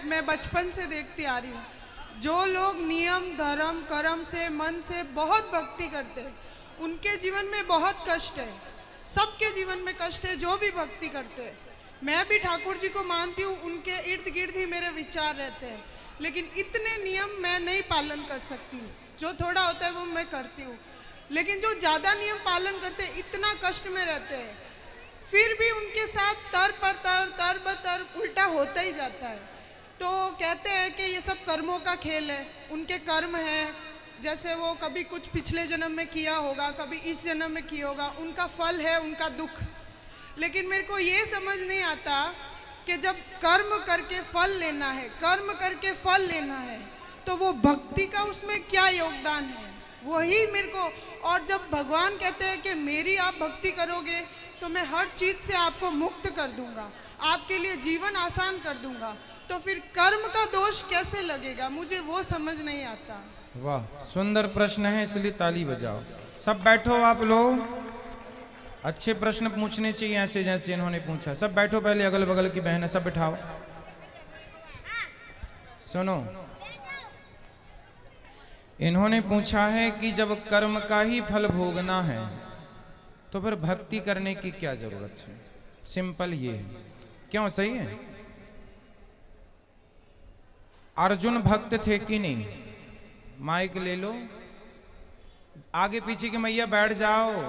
मैं बचपन से देखती आ रही हूँ, जो लोग नियम धर्म कर्म से मन से बहुत भक्ति करते हैं उनके जीवन में बहुत कष्ट है। सबके जीवन में कष्ट है जो भी भक्ति करते हैं। मैं भी ठाकुर जी को मानती हूँ, उनके इर्द गिर्द ही मेरे विचार रहते हैं, लेकिन इतने नियम मैं नहीं पालन कर सकती हूँ। जो थोड़ा होता है वो मैं करती हूँ, लेकिन जो ज़्यादा नियम पालन करते हैं इतना कष्ट में रहते हैं, फिर भी उनके साथ तर पर तर ब तर उल्टा होता ही जाता है। तो कहते हैं कि ये सब कर्मों का खेल है, उनके कर्म हैं, जैसे वो कभी कुछ पिछले जन्म में किया होगा, कभी इस जन्म में किया होगा, उनका फल है उनका दुख। लेकिन मेरे को ये समझ नहीं आता कि जब कर्म करके फल लेना है, कर्म करके फल लेना है, तो वो भक्ति का उसमें क्या योगदान है, वही मेरे को। और जब भगवान कहते हैं कि मेरी आप भक्ति करोगे तो मैं हर चीज़ से आपको मुक्त कर दूंगा, आपके लिए जीवन आसान कर दूंगा, तो फिर कर्म का दोष कैसे लगेगा, मुझे वो समझ नहीं आता। वाह, सुंदर प्रश्न है, इसलिए ताली बजाओ। सब बैठो आप लोग, अच्छे प्रश्न पूछने चाहिए ऐसे जैसे इन्होंने पूछा। सब बैठो, पहले अगल बगल की बहन है सब बिठाओ। सुनो, इन्होंने पूछा है कि जब कर्म का ही फल भोगना है तो फिर भक्ति करने की क्या जरूरत है। सिंपल ये है, क्यों? सही है। अर्जुन भक्त थे कि नहीं? माइक ले लो, आगे पीछे की मैया बैठ जाओ।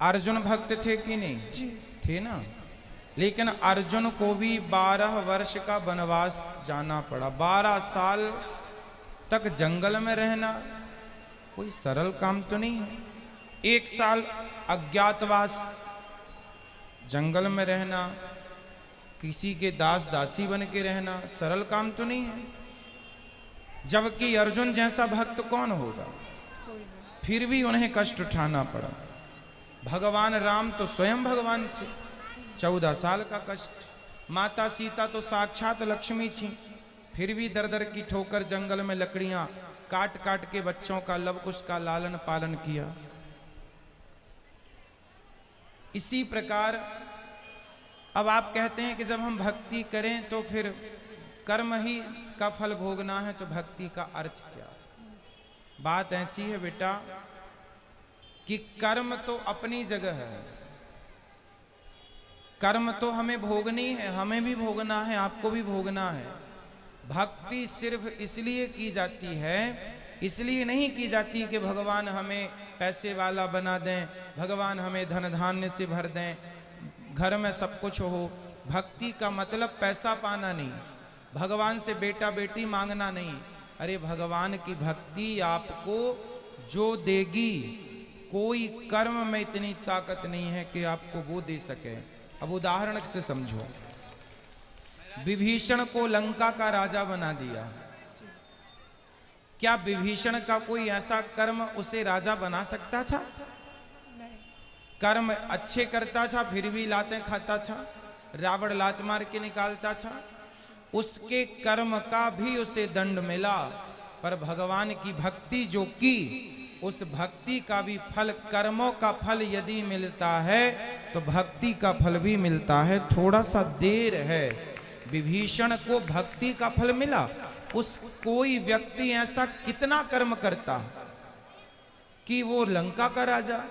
अर्जुन भक्त थे कि नहीं? जी थे ना। लेकिन अर्जुन को भी 12 वर्ष का वनवास जाना पड़ा। 12 साल तक जंगल में रहना कोई सरल काम तो नहीं है। 1 साल अज्ञातवास, जंगल में रहना, किसी के दास दासी बन के रहना सरल काम तो नहीं है। जबकि अर्जुन जैसा भक्त कौन होगा? फिर भी उन्हें कष्ट उठाना पड़ा। भगवान राम तो स्वयं भगवान थे, 14 साल का कष्ट। माता सीता तो साक्षात लक्ष्मी थी, फिर भी दर दर की ठोकर जंगल में लकड़ियां काट काट के बच्चों का लव कुश का लालन पालन किया। इसी प्रकार अब आप कहते हैं कि जब हम भक्ति करें तो फिर कर्म ही का फल भोगना है, तो भक्ति का अर्थ क्या? बात ऐसी है बेटा कि कर्म तो अपनी जगह है, कर्म तो हमें भोगनी है, हमें भी भोगना है, आपको भी भोगना है। भक्ति सिर्फ इसलिए की जाती है, इसलिए नहीं की जाती कि भगवान हमें पैसे वाला बना दें, भगवान हमें धन धान्य से भर दें, घर में सब कुछ हो। भक्ति का मतलब पैसा पाना नहीं, भगवान से बेटा बेटी मांगना नहीं। अरे भगवान की भक्ति आपको जो देगी, कोई कर्म में इतनी ताकत नहीं है कि आपको वो दे सके। अब उदाहरण से समझो, विभीषण को लंका का राजा बना दिया, क्या विभीषण का कोई ऐसा कर्म उसे राजा बना सकता था? कर्म अच्छे करता था फिर भी लातें खाता था, रावण लात मार के निकालता था, उसके कर्म का भी उसे दंड मिला। पर भगवान की भक्ति जो की, उस भक्ति का भी फल, कर्मों का फल यदि मिलता है तो भक्ति का फल भी मिलता है। थोड़ा सा देर है। विभीषण को भक्ति का फल मिला। उस कोई व्यक्ति ऐसा कितना कर्म करता कि वो लंका का राजा।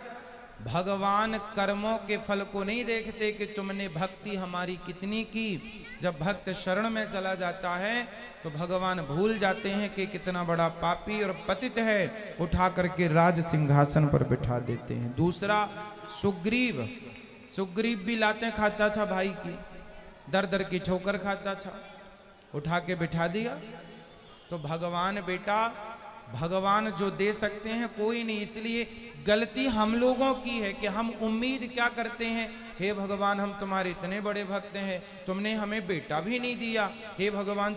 भगवान कर्मों के फल को नहीं देखते कि तुमने भक्ति हमारी कितनी की। जब भक्त शरण में चला जाता है तो भगवान भूल जाते हैं कि कितना बड़ा पापी और पतित है, उठा करके राज सिंहासन पर बिठा देते हैं। दूसरा सुग्रीव, सुग्रीव भी लातें खाता था भाई की, दर दर की ठोकर खाता था, उठा के बिठा दिया। तो भगवान बेटा, भगवान जो दे सकते हैं कोई नहीं। इसलिए गलती हम लोगों की है कि हम उम्मीद क्या करते हैं, हे भगवान हम तुम्हारे इतने बड़े भक्त हैं, तुमने हमें बेटा भी नहीं दिया। हे भगवान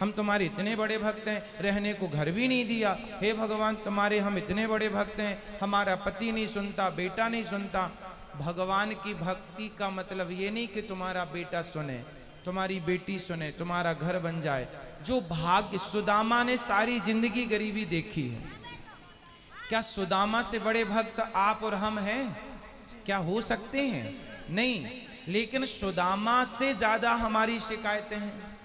हम तुम्हारे इतने बड़े भक्त हैं, रहने को घर भी नहीं दिया। हे भगवान तुम्हारे हम इतने बड़े भक्त हैं, हमारा पति नहीं सुनता, बेटा नहीं सुनता। भगवान की भक्ति का मतलब ये नहीं कि तुम्हारा बेटा सुने, तुम्हारी बेटी सुने, तुम्हारा घर बन जाए। जो भाग्य, सुदामा ने सारी जिंदगी गरीबी देखी है, क्या सुदामा से बड़े भक्त आप और हम हैं? क्या हो सकते हैं? नहीं। लेकिन सुदामा से ज्यादा हमारी शिकायतें हैं।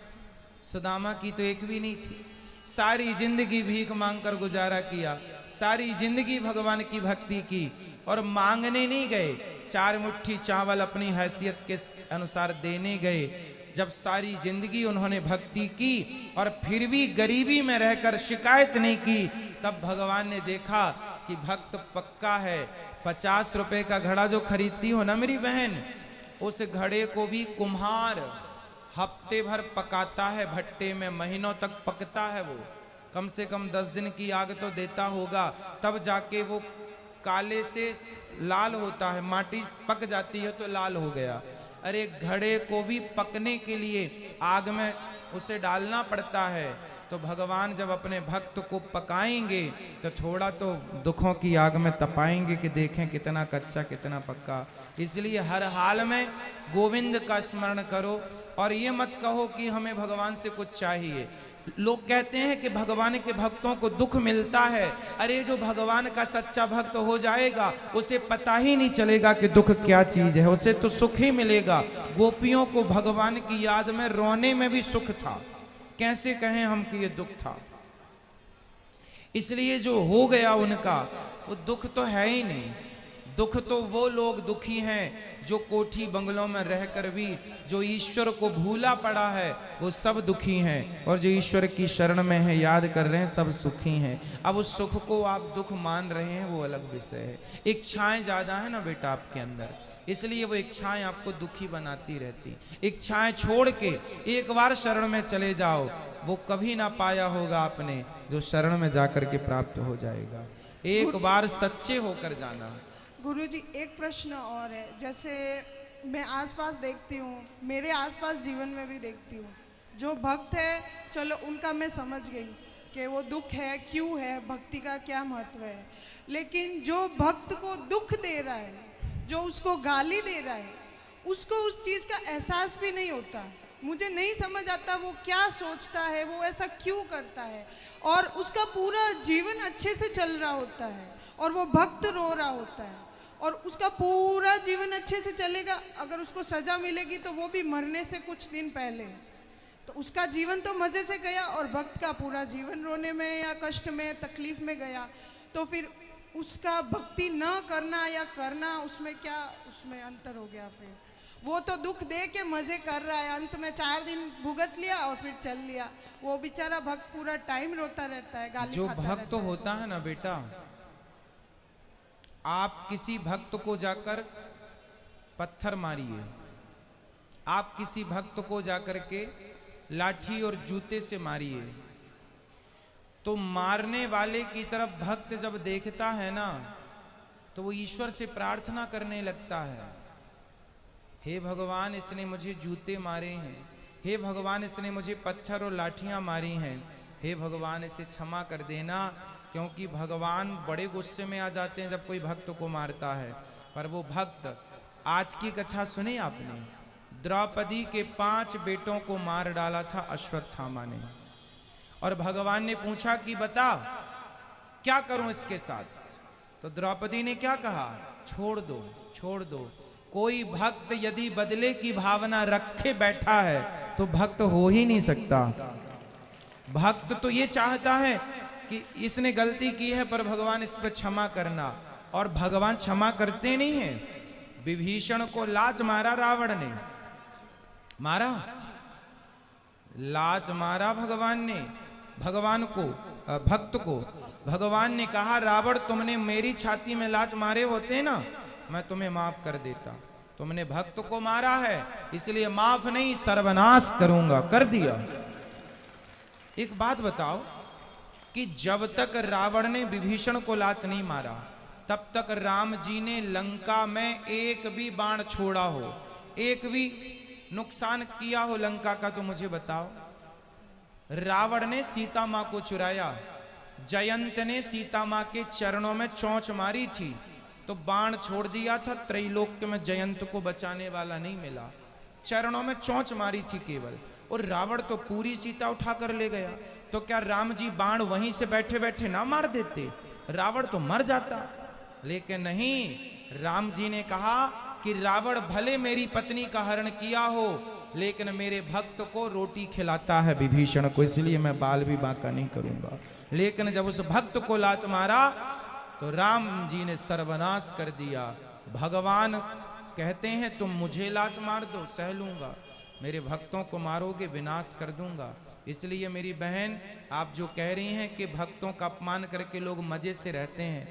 सुदामा की तो एक भी नहीं थी। सारी जिंदगी भीख मांगकर गुजारा किया, सारी जिंदगी भगवान की भक्ति की, और मांगने नहीं गए, 4 मुट्ठी चावल अपनी हैसियत के अनुसार देने गए। जब सारी जिंदगी उन्होंने भक्ति की और फिर भी गरीबी में रहकर शिकायत नहीं की, तब भगवान ने देखा कि भक्त पक्का है। 50 रुपए का घड़ा जो खरीदती हो ना मेरी बहन, उस घड़े को भी कुम्हार हफ्ते भर पकाता है भट्टे में, महीनों तक पकता है वो, कम से कम 10 दिन की आग तो देता होगा, तब जाके वो काले से लाल होता है, माटी पक जाती है तो लाल हो गया। अरे घड़े को भी पकने के लिए आग में उसे डालना पड़ता है। तो भगवान जब अपने भक्त को पकाएंगे तो थोड़ा तो दुखों की आग में तपाएंगे कि देखें कितना कच्चा कितना पक्का। इसलिए हर हाल में गोविंद का स्मरण करो और ये मत कहो कि हमें भगवान से कुछ चाहिए। लोग कहते हैं कि भगवान के भक्तों को दुख मिलता है। अरे जो भगवान का सच्चा भक्त हो जाएगा उसे पता ही नहीं चलेगा कि दुख क्या चीज है, उसे तो सुख ही मिलेगा। गोपियों को भगवान की याद में रोने में भी सुख था, कैसे कहें हम कि ये दुख था। इसलिए जो हो गया उनका वो दुख तो है ही नहीं। दुख तो वो लोग दुखी हैं जो कोठी बंगलों में रहकर भी जो ईश्वर को भूला पड़ा है वो सब दुखी हैं, और जो ईश्वर की शरण में है याद कर रहे हैं सब सुखी हैं। अब उस सुख को आप दुख मान रहे हैं वो अलग विषय है। इच्छाएं ज्यादा है ना बेटा आपके अंदर, इसलिए वो इच्छाएं आपको दुखी बनाती रहती। इच्छाएं छोड़ के एक बार शरण में चले जाओ, वो कभी ना पाया होगा आपने जो शरण में जाकर के प्राप्त हो जाएगा। एक बार सच्चे होकर जाना। गुरुजी एक प्रश्न और है, जैसे मैं आसपास देखती हूँ, मेरे आसपास जीवन में भी देखती हूँ, जो भक्त है चलो उनका मैं समझ गई कि वो दुख है क्यों है, भक्ति का क्या महत्व है, लेकिन जो भक्त को दुख दे रहा है, जो उसको गाली दे रहा है, उसको उस चीज़ का एहसास भी नहीं होता। मुझे नहीं समझ आता वो क्या सोचता है, वो ऐसा क्यों करता है, और उसका पूरा जीवन अच्छे से चल रहा होता है और वो भक्त रो रहा होता है, और उसका पूरा जीवन अच्छे से चलेगा। अगर उसको सजा मिलेगी तो वो भी मरने से कुछ दिन पहले, तो उसका जीवन तो मज़े से गया, और भक्त का पूरा जीवन रोने में या कष्ट में तकलीफ में गया। तो फिर उसका भक्ति न करना या करना, उसमें क्या उसमें अंतर हो गया। फिर वो तो दुख दे के मज़े कर रहा है, अंत में 4 दिन भुगत लिया और फिर चल लिया। वो बेचारा भक्त पूरा टाइम रोता रहता है, गाली जो खाता भक्त होता है ना बेटा, आप किसी भक्त को जाकर पत्थर मारिए, आप किसी भक्त को जाकर के लाठी और जूते से मारिए, तो मारने वाले की तरफ भक्त जब देखता है ना तो वो ईश्वर से प्रार्थना करने लगता है, हे भगवान इसने मुझे जूते मारे हैं, हे भगवान इसने मुझे पत्थर और लाठियां मारी हैं, हे भगवान इसे क्षमा कर देना। क्योंकि भगवान बड़े गुस्से में आ जाते हैं जब कोई भक्त को मारता है। पर वो भक्त, आज की कथा सुनी आपने, द्रौपदी के 5 बेटों को मार डाला था अश्वत्थामा ने, और भगवान ने पूछा कि बता क्या करूं इसके साथ। तो द्रौपदी ने क्या कहा, छोड़ दो छोड़ दो। कोई भक्त यदि बदले की भावना रखे बैठा है तो भक्त हो ही नहीं सकता। भक्त तो ये चाहता है कि इसने गलती की है पर भगवान इस पर क्षमा करना, और भगवान क्षमा करते नहीं हैं। विभीषण को लात मारा रावण ने, मारा लात मारा भगवान ने, भगवान को भक्त को भगवान ने कहा रावण तुमने मेरी छाती में लात मारे होते ना मैं तुम्हें माफ कर देता, तुमने भक्त को मारा है इसलिए माफ नहीं सर्वनाश करूंगा, कर दिया। एक बात बताओ कि जब तक रावण ने विभीषण को लात नहीं मारा तब तक राम जी ने लंका में एक भी बाण छोड़ा हो, एक भी नुकसान किया हो लंका का, तो मुझे बताओ। रावण ने सीता मां को चुराया, जयंत ने सीता मां के चरणों में चोंच मारी थी तो बाण छोड़ दिया था, त्रैलोक्य में जयंत को बचाने वाला नहीं मिला, चरणों में चोंच मारी थी केवल, और रावण तो पूरी सीता उठा कर ले गया। तो क्या राम जी बाण वहीं से बैठे बैठे ना मार देते, रावण तो मर जाता। लेकिन नहीं, राम जी ने कहा कि रावण भले मेरी पत्नी का हरण किया हो लेकिन मेरे भक्त को रोटी खिलाता है विभीषण को, इसलिए मैं बाल भी बांका नहीं करूंगा। लेकिन जब उस भक्त को लात मारा तो राम जी ने सर्वनाश कर दिया। भगवान कहते हैं तुम मुझे लात मार दो, सह लूंगा, मेरे भक्तों को मारोगे विनाश कर दूंगा। इसलिए मेरी बहन, आप जो कह रही हैं कि भक्तों का अपमान करके लोग मजे से रहते हैं,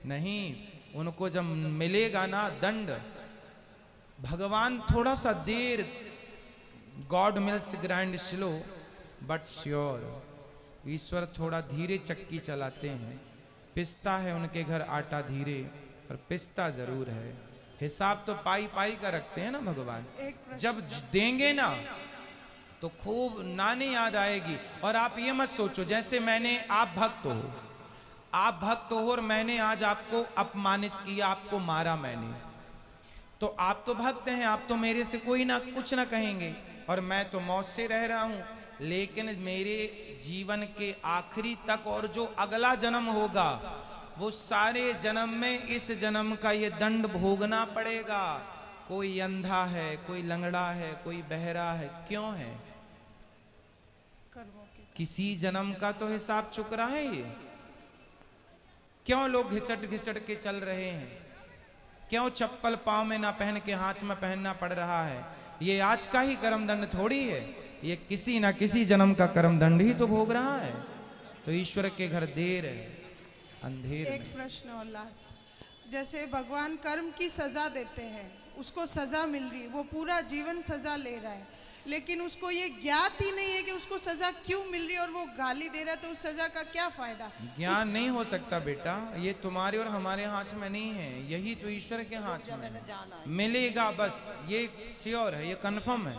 नहीं, उनको जब मिलेगा ना दंड, भगवान थोड़ा सा देर, God mills grind slow but sure, ईश्वर थोड़ा धीरे चक्की चलाते हैं। पिसता है उनके घर आटा धीरे, पर पिसता जरूर है। हिसाब तो पाई पाई का रखते हैं ना भगवान। जब देंगे ना तो खूब नानी याद आएगी। और आप ये मत सोचो जैसे मैंने, आप भक्त हो और मैंने आज आपको अपमानित किया, आपको मारा मैंने, तो आप तो भक्त हैं, आप तो मेरे से कोई ना कुछ ना कहेंगे और मैं तो मौत से रह रहा हूं। लेकिन मेरे जीवन के आखिरी तक और जो अगला जन्म होगा, वो सारे जन्म में इस जन्म का ये दंड भोगना पड़ेगा। कोई अंधा है, कोई लंगड़ा है, कोई बहरा है, क्यों है? किसी जन्म का तो हिसाब चुक रहा है ये। क्यों लोग घिसट घिसट के चल रहे हैं? क्यों चप्पल पांव में ना पहन के हाथ में पहनना पड़ रहा है? ये आज का ही कर्म दंड थोड़ी है, ये किसी ना किसी जन्म का कर्म दंड ही तो भोग रहा है। तो ईश्वर के घर देर है, अंधेर एक प्रश्न और लास्ट, जैसे भगवान कर्म की सजा देते हैं, उसको सजा मिल रही है, वो पूरा जीवन सजा ले रहा है, लेकिन उसको ये ज्ञात ही नहीं है कि उसको सजा क्यों मिल रही है और वो गाली दे रहा है, तो उस सजा का क्या फायदा? ज्ञान नहीं हो सकता बेटा, ये तुम्हारे और हमारे हाथ में नहीं है, यही तो ईश्वर के हाथ में है। मिलेगा बस, ये श्योर है, ये कन्फर्म है,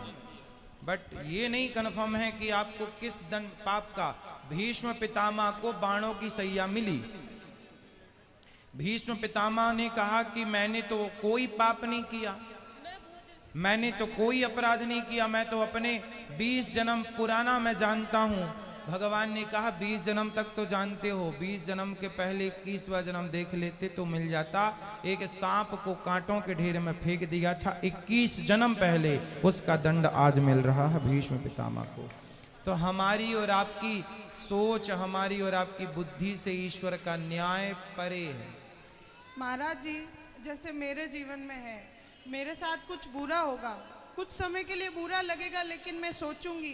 बट ये नहीं कन्फर्म है कि आपको किस दंड पाप का। भीष्म पितामह को बाणों की सैया मिली। भीष्म पितामह ने कहा कि मैंने तो कोई पाप नहीं किया, मैंने तो कोई अपराध नहीं किया, मैं तो अपने 20 जन्म पुराना मैं जानता हूं। भगवान ने कहा 20 जन्म तक तो जानते हो, 20 जन्म के पहले 21वां जन्म देख लेते तो मिल जाता। एक सांप को कांटों के ढेर में फेंक दिया था 21 जन्म पहले, उसका दंड आज मिल रहा है भीष्म पितामह को। तो हमारी और आपकी सोच, हमारी और आपकी बुद्धि से ईश्वर का न्याय परे है। महाराज जी, जैसे मेरे जीवन में है, मेरे साथ कुछ बुरा होगा, कुछ समय के लिए बुरा लगेगा, लेकिन मैं सोचूंगी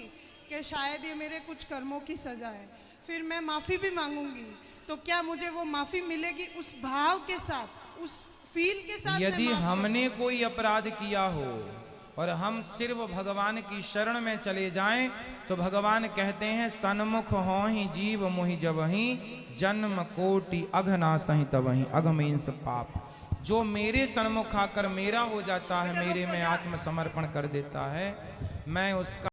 कि शायद ये मेरे कुछ कर्मों की सजा है, फिर मैं माफ़ी भी मांगूंगी, तो क्या मुझे वो माफ़ी मिलेगी उस भाव के साथ, उस फील के साथ? यदि हमने कोई अपराध किया हो और हम सिर्फ भगवान की शरण में चले जाएं, तो भगवान कहते हैं सन्मुख हो ही जीव मोहि जबहि, जन्म कोटि अघनासहि तबहि, अघमींस पाप। जो मेरे सन्मुख आकर मेरा हो जाता है, मेरे में आत्मसमर्पण कर देता है, मैं उसका